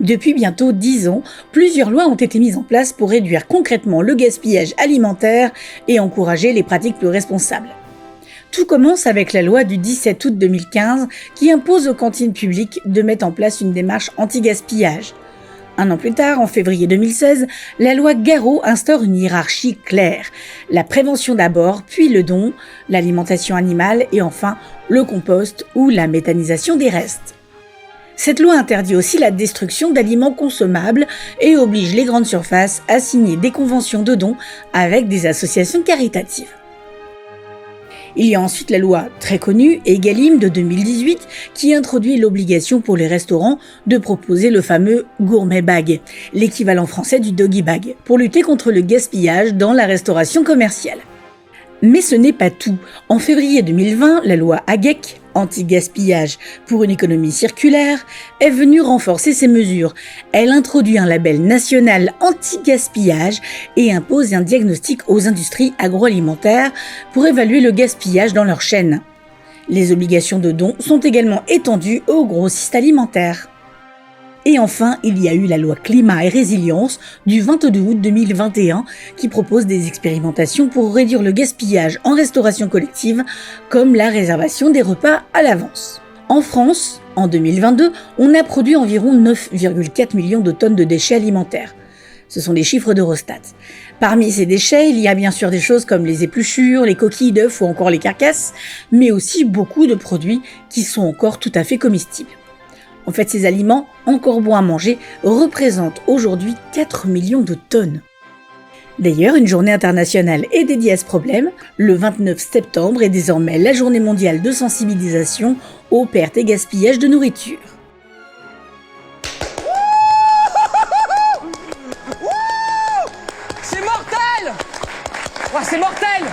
Depuis bientôt 10 ans, plusieurs lois ont été mises en place pour réduire concrètement le gaspillage alimentaire et encourager les pratiques plus responsables. Tout commence avec la loi du 17 août 2015 qui impose aux cantines publiques de mettre en place une démarche anti-gaspillage. Un an plus tard, en février 2016, la loi Garot instaure une hiérarchie claire. La prévention d'abord, puis le don, l'alimentation animale et enfin le compost ou la méthanisation des restes. Cette loi interdit aussi la destruction d'aliments consommables et oblige les grandes surfaces à signer des conventions de dons avec des associations caritatives. Il y a ensuite la loi très connue, Egalim de 2018, qui introduit l'obligation pour les restaurants de proposer le fameux gourmet bag, l'équivalent français du doggy bag, pour lutter contre le gaspillage dans la restauration commerciale. Mais ce n'est pas tout. En février 2020, la loi AGEC, anti-gaspillage pour une économie circulaire, est venue renforcer ces mesures. Elle introduit un label national anti-gaspillage et impose un diagnostic aux industries agroalimentaires pour évaluer le gaspillage dans leur chaîne. Les obligations de dons sont également étendues aux grossistes alimentaires. Et enfin, il y a eu la loi Climat et Résilience du 22 août 2021 qui propose des expérimentations pour réduire le gaspillage en restauration collective, comme la réservation des repas à l'avance. En France, en 2022, on a produit environ 9,4 millions de tonnes de déchets alimentaires. Ce sont les chiffres d'Eurostat. Parmi ces déchets, il y a bien sûr des choses comme les épluchures, les coquilles d'œufs ou encore les carcasses, mais aussi beaucoup de produits qui sont encore tout à fait comestibles. En fait, ces aliments, encore bons à manger, représentent aujourd'hui 4 millions de tonnes. D'ailleurs, une journée internationale est dédiée à ce problème. Le 29 septembre est désormais la journée mondiale de sensibilisation aux pertes et gaspillages de nourriture. C'est mortel! Oh, c'est mortel!